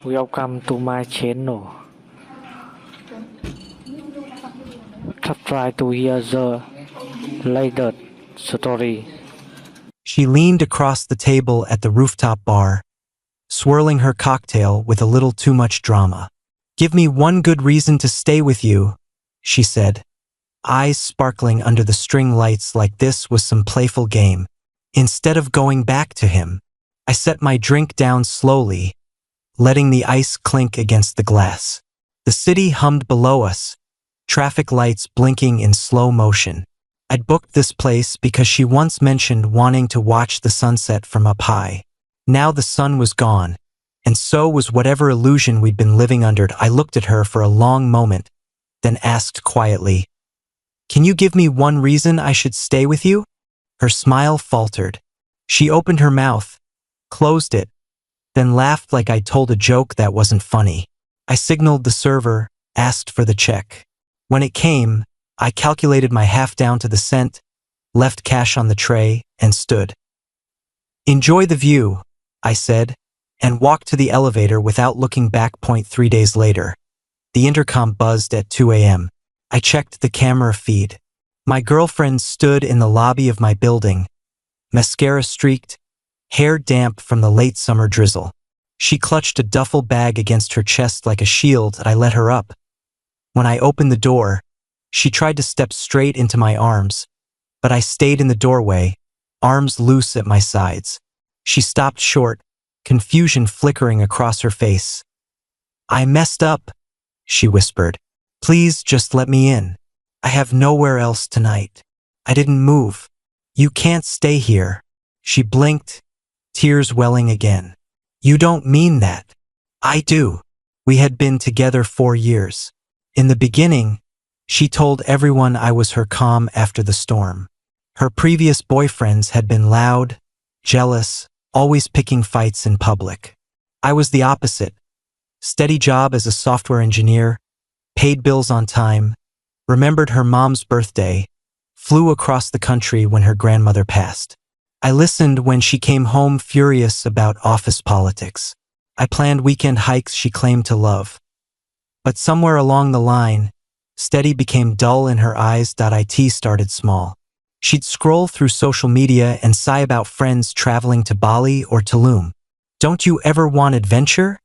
Welcome to my channel. Try to hear the latest story. She leaned across the table at the rooftop bar, swirling her cocktail with a little too much drama. "Give me one good reason to stay with you," she said, eyes sparkling under the string lights like this was some playful game. Instead of going back to him, I set my drink down slowly, letting the ice clink against the glass. The city hummed below us, traffic lights blinking in slow motion. I'd booked this place because she once mentioned wanting to watch the sunset from up high. Now the sun was gone, and so was whatever illusion we'd been living under. I looked at her for a long moment, then asked quietly, "Can you give me one reason I should stay with you?" Her smile faltered. She opened her mouth, closed it, then laughed like I'd told a joke that wasn't funny. I signaled the server, asked for the check. When it came, I calculated my half down to the cent, left cash on the tray, and stood. "Enjoy the view," I said, and walked to the elevator without looking back. 3 days later, the intercom buzzed at 2 a.m. I checked the camera feed. My girlfriend stood in the lobby of my building, mascara streaked, hair damp from the late summer drizzle. She clutched a duffel bag against her chest like a shield. I let her up. When I opened the door, she tried to step straight into my arms, but I stayed in the doorway, arms loose at my sides. She stopped short, confusion flickering across her face. "I messed up," she whispered. "Please just let me in. I have nowhere else tonight." I didn't move. "You can't stay here." She blinked, tears welling again. "You don't mean that." "I do." We had been together 4 years. In the beginning, she told everyone I was her calm after the storm. Her previous boyfriends had been loud, jealous, always picking fights in public. I was the opposite. Steady job as a software engineer, paid bills on time, remembered her mom's birthday, flew across the country when her grandmother passed. I listened when she came home furious about office politics. I planned weekend hikes she claimed to love. But somewhere along the line, steady became dull in her eyes. It started small. She'd scroll through social media and sigh about friends traveling to Bali or Tulum. "Don't you ever want adventure?"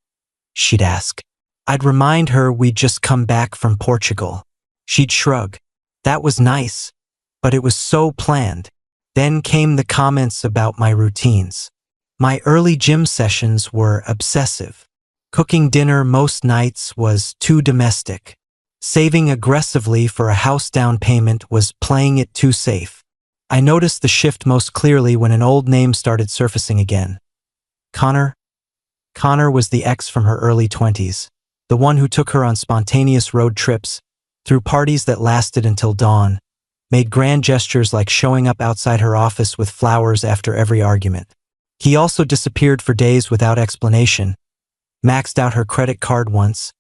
she'd ask. I'd remind her we'd just come back from Portugal. She'd shrug. That was nice, but it was so planned. Then came the comments about my routines. My early gym sessions were obsessive. Cooking dinner most nights was too domestic. Saving aggressively for a house down payment was playing it too safe. I noticed the shift most clearly when an old name started surfacing again. Connor. Connor was the ex from her early 20s, the one who took her on spontaneous road trips, through parties that lasted until dawn, made grand gestures like showing up outside her office with flowers after every argument. He also disappeared for days without explanation, maxed out her credit card once,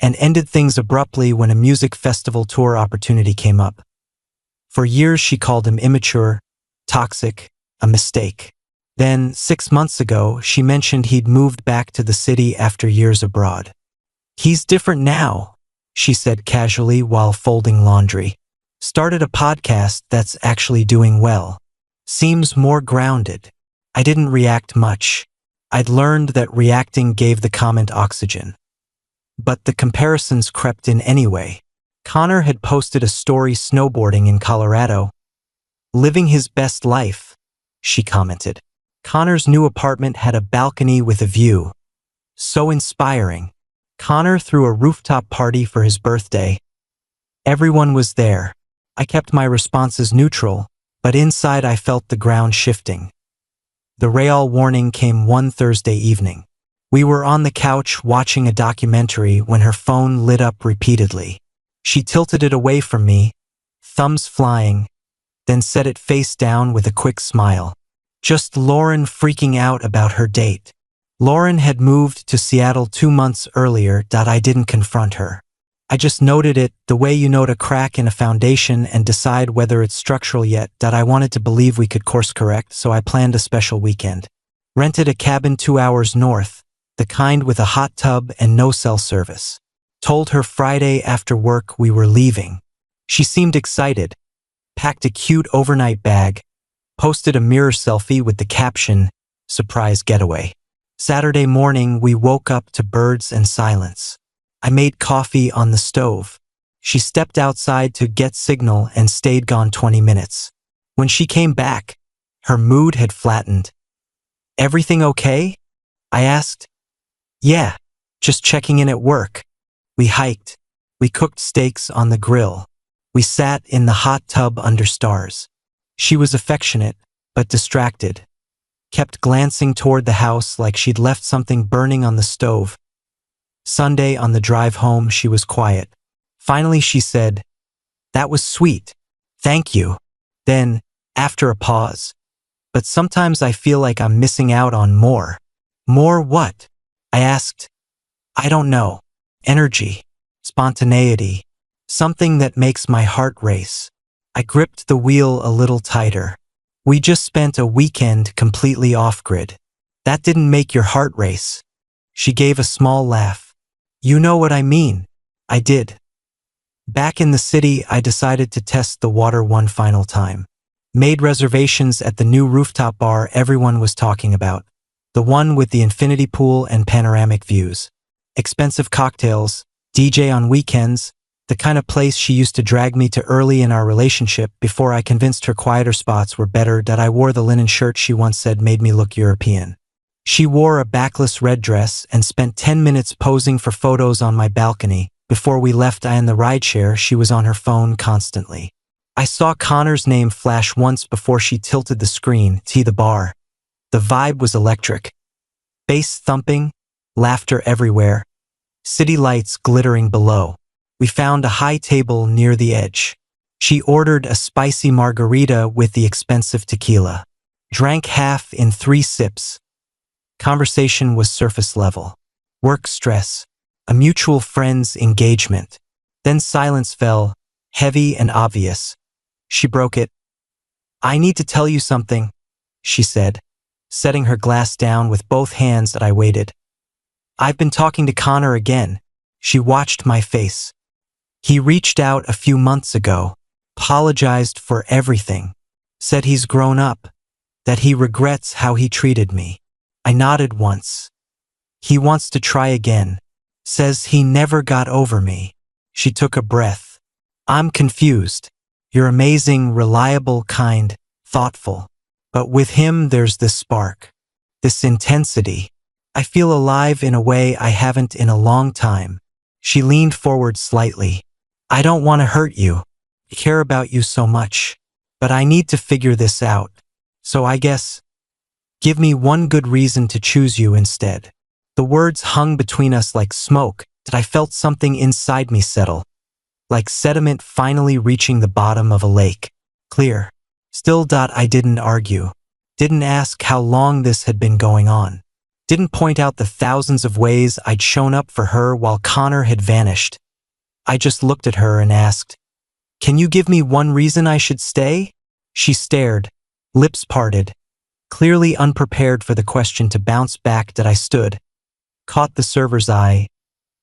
and ended things abruptly when a music festival tour opportunity came up. For years she called him immature, toxic, a mistake. Then, 6 months ago, she mentioned he'd moved back to the city after years abroad. "He's different now," she said casually while folding laundry. "Started a podcast that's actually doing well. Seems more grounded." I didn't react much. I'd learned that reacting gave the comment oxygen. But the comparisons crept in anyway. Connor had posted a story snowboarding in Colorado. "Living his best life," she commented. Connor's new apartment had a balcony with a view. So inspiring. Connor threw a rooftop party for his birthday. Everyone was there. I kept my responses neutral, but inside I felt the ground shifting. The rehearsal warning came one Thursday evening. We were on the couch watching a documentary when her phone lit up repeatedly. She tilted it away from me, thumbs flying, then set it face down with a quick smile. Just Lauren freaking out about her date. Lauren had moved to Seattle 2 months earlier. I didn't confront her. I just noted it, the way you note a crack in a foundation and decide whether it's structural yet. I wanted to believe we could course correct, so I planned a special weekend. Rented a cabin 2 hours north, the kind with a hot tub and no cell service. Told her Friday after work we were leaving. She seemed excited, packed a cute overnight bag, posted a mirror selfie with the caption, "Surprise getaway." Saturday morning, we woke up to birds and silence. I made coffee on the stove. She stepped outside to get signal and stayed gone 20 minutes. When she came back, her mood had flattened. "Everything okay?" I asked. "Yeah, just checking in at work." We hiked. We cooked steaks on the grill. We sat in the hot tub under stars. She was affectionate, but distracted. Kept glancing toward the house like she'd left something burning on the stove. Sunday, on the drive home, she was quiet. Finally, she said, "That was sweet. Thank you." Then, after a pause, "But sometimes I feel like I'm missing out on more." "More what?" I asked. "I don't know. Energy, spontaneity, something that makes my heart race." I gripped the wheel a little tighter. "We just spent a weekend completely off-grid. That didn't make your heart race." She gave a small laugh. "You know what I mean." I did. Back in the city, I decided to test the water one final time. Made reservations at the new rooftop bar everyone was talking about. The one with the infinity pool and panoramic views. Expensive cocktails, DJ on weekends, the kind of place she used to drag me to early in our relationship before I convinced her quieter spots were better, that I wore the linen shirt she once said made me look European. She wore a backless red dress and spent 10 minutes posing for photos on my balcony. Before we left in the rideshare, she was on her phone constantly. I saw Connor's name flash once before she tilted the screen to the bar. The vibe was electric. Bass thumping, laughter everywhere, city lights glittering below. We found a high table near the edge. She ordered a spicy margarita with the expensive tequila. Drank half in 3 sips. Conversation was surface level. Work stress. A mutual friend's engagement. Then silence fell, heavy and obvious. She broke it. "I need to tell you something," she said, setting her glass down with both hands that I waited. "I've been talking to Connor again." She watched my face. "He reached out a few months ago, apologized for everything, said he's grown up, that he regrets how he treated me." I nodded once. "He wants to try again. Says he never got over me." She took a breath. "I'm confused. You're amazing, reliable, kind, thoughtful. But with him there's this spark, this intensity. I feel alive in a way I haven't in a long time." She leaned forward slightly. "I don't want to hurt you. I care about you so much. But I need to figure this out. So I guess, give me one good reason to choose you instead." The words hung between us like smoke, that I felt something inside me settle. Like sediment finally reaching the bottom of a lake. Clear. Still. I didn't argue. Didn't ask how long this had been going on. Didn't point out the thousands of ways I'd shown up for her while Connor had vanished. I just looked at her and asked, "Can you give me one reason I should stay?" She stared, lips parted, clearly unprepared for the question to bounce back. That I stood, caught the server's eye,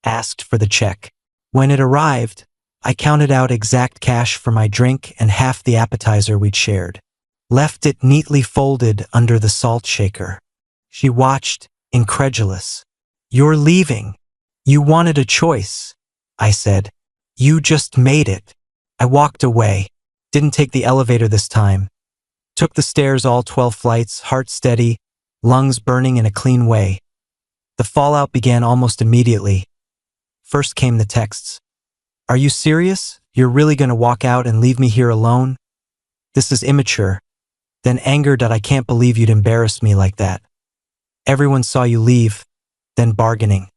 asked for the check. When it arrived, I counted out exact cash for my drink and half the appetizer we'd shared. Left it neatly folded under the salt shaker. She watched, incredulous. "You're leaving. You wanted a choice," I said. "You just made it." I walked away. Didn't take the elevator this time. Took the stairs all 12 flights, heart steady, lungs burning in a clean way. The fallout began almost immediately. First came the texts. "Are you serious? You're really gonna walk out and leave me here alone? This is immature." Then anger that "I can't believe you'd embarrass me like that. Everyone saw you leave." Then bargaining.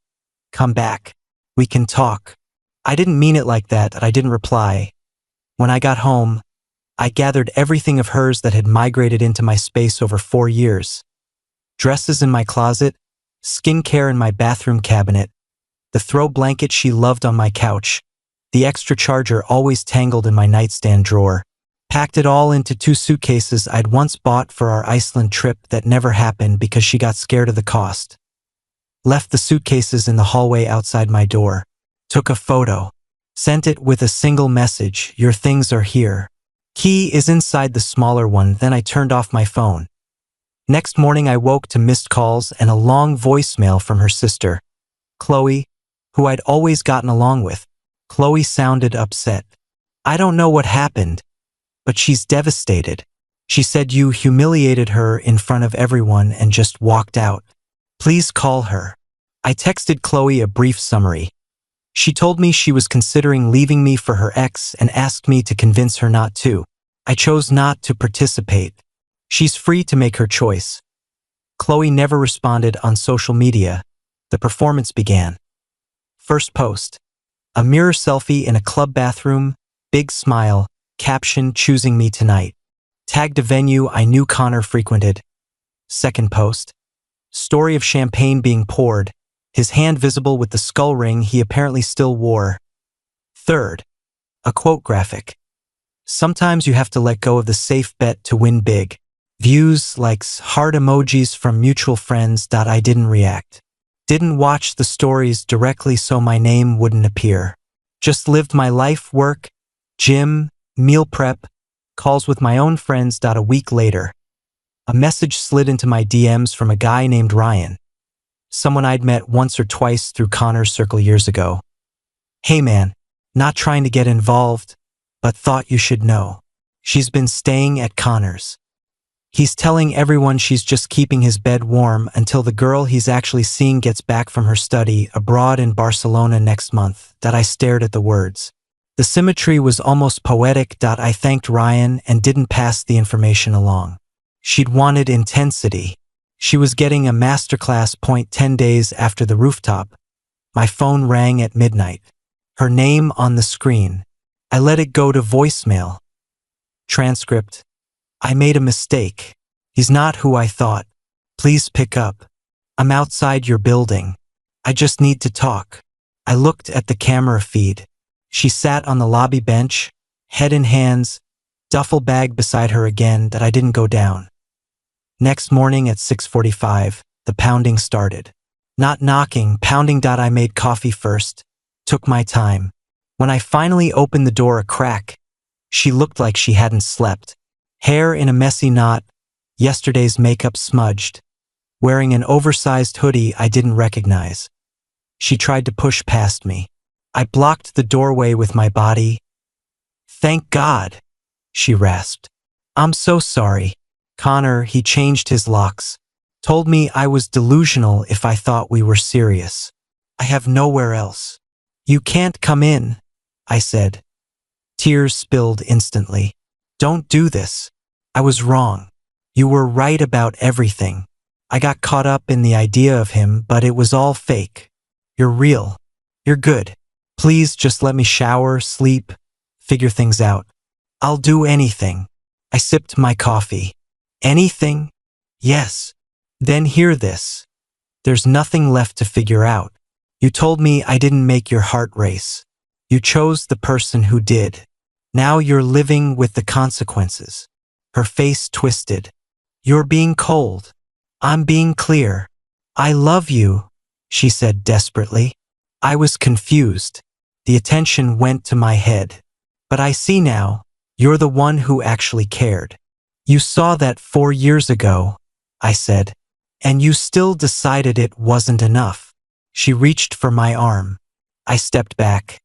"Come back. We can talk." I didn't mean it like that. I didn't reply. When I got home, I gathered everything of hers that had migrated into my space over 4 years. Dresses in my closet, skincare in my bathroom cabinet, the throw blanket she loved on my couch, the extra charger always tangled in my nightstand drawer. Packed it all into 2 suitcases I'd once bought for our Iceland trip that never happened because she got scared of the cost. left the suitcases in the hallway outside my door, took a photo, sent it with a single message, "Your things are here." Key is inside the smaller one, then I turned off my phone. Next morning I woke to missed calls and a long voicemail from her sister, Qley, who I'd always gotten along with. Qley sounded upset. "I don't know what happened, but she's devastated. She said you humiliated her in front of everyone and just walked out. Please call her." I texted Qley a brief summary. She told me she was considering leaving me for her ex and asked me to convince her not to. I chose not to participate. She's free to make her choice. Qley never responded on social media. The performance began. First post. A mirror selfie in a club bathroom, big smile, caption, "Choosing me tonight." Tagged a venue I knew Connor frequented. Second post. Story of champagne being poured, his hand visible with the skull ring he apparently still wore. Third. A quote graphic. "Sometimes you have to let go of the safe bet to win big." Views, likes, heart emojis from mutual friends. I didn't react. Didn't watch the stories directly so my name wouldn't appear. Just lived my life, work, gym, meal prep, calls with my own friends. A week later, a message slid into my DMs from a guy named Ryan, someone I'd met once or twice through Connor's circle years ago. "Hey man, not trying to get involved, but thought you should know. She's been staying at Connor's. He's telling everyone she's just keeping his bed warm until the girl he's actually seeing gets back from her study abroad in Barcelona next month." I stared at the words. The symmetry was almost poetic. I thanked Ryan and didn't pass the information along. She'd wanted intensity. She was getting a masterclass. 10 days after the rooftop, my phone rang at midnight. Her name on the screen. I let it go to voicemail. Transcript. "I made a mistake. He's not who I thought. Please pick up. I'm outside your building. I just need to talk." I looked at the camera feed. She sat on the lobby bench, head in hands, duffel bag beside her again. I didn't go down. Next morning at 6:45, the pounding started. Not knocking, pounding. I made coffee first, took my time. When I finally opened the door a crack, she looked like she hadn't slept. Hair in a messy knot, yesterday's makeup smudged, wearing an oversized hoodie I didn't recognize. She tried to push past me. I blocked the doorway with my body. "Thank God," she rasped. "I'm so sorry. Connor, he changed his locks. Told me I was delusional if I thought we were serious. I have nowhere else." "You can't come in," I said. Tears spilled instantly. "Don't do this. I was wrong. You were right about everything. I got caught up in the idea of him, but it was all fake. You're real. You're good. Please just let me shower, sleep, figure things out. I'll do anything." I sipped my coffee. "Anything?" "Yes." "Then hear this. There's nothing left to figure out. You told me I didn't make your heart race. You chose the person who did. Now you're living with the consequences." Her face twisted. "You're being cold. I'm being clear. I love you," she said desperately. I was confused. The attention went to my head. "But I see now, you're the one who actually cared. You saw that 4 years ago," I said, "and you still decided it wasn't enough." She reached for my arm. I stepped back.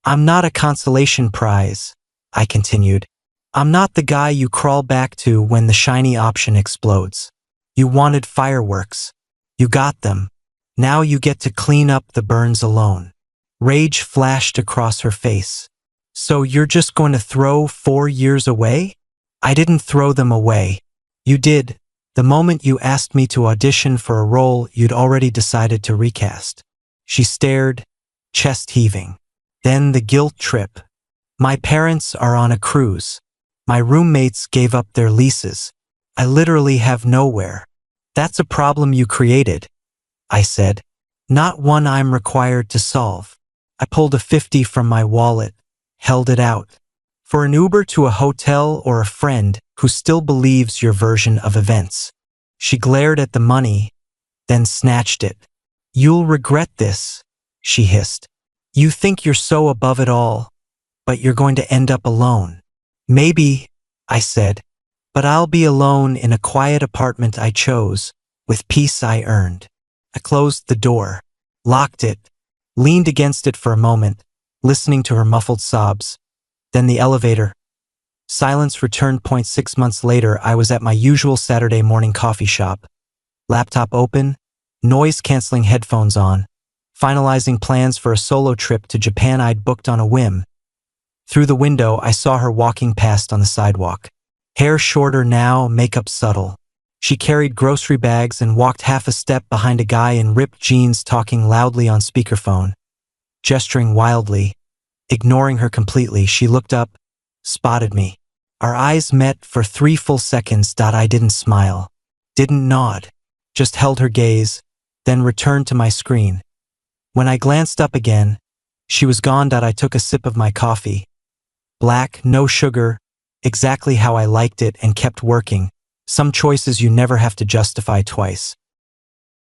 "I'm not a consolation prize," I continued. "I'm not the guy you crawl back to when the shiny option explodes. You wanted fireworks. You got them. Now you get to clean up the burns alone." Rage flashed across her face. "So you're just going to throw 4 years away?" "I didn't throw them away. You did. The moment you asked me to audition for a role you'd already decided to recast." She stared, chest heaving. Then the guilt trip. "My parents are on a cruise. My roommates gave up their leases. I literally have nowhere." "That's a problem you created," I said. "Not one I'm required to solve." I pulled a 50 from my wallet, held it out. "For an Uber to a hotel or a friend who still believes your version of events." She glared at the money, then snatched it. You'll regret this, she hissed. You think you're so above it all, but you're going to end up alone. Maybe, I said, but I'll be alone in a quiet apartment I chose, with peace I earned. I closed the door, locked it, leaned against it for a moment, listening to her muffled sobs. Then the elevator. Silence returned. 6 months later, I was at my usual Saturday morning coffee shop. Laptop open, noise-canceling headphones on, finalizing plans for a solo trip to Japan I'd booked on a whim. Through the window, I saw her walking past on the sidewalk. Hair shorter now, makeup subtle. She carried grocery bags and walked half a step behind a guy in ripped jeans talking loudly on speakerphone. Gesturing wildly, ignoring her completely, she looked up, spotted me. Our eyes met for 3 full seconds. I didn't smile, didn't nod, just held her gaze, then returned to my screen. When I glanced up again, she was gone. I took a sip of my coffee. Black, no sugar, exactly how I liked it, and kept working. Some choices you never have to justify twice.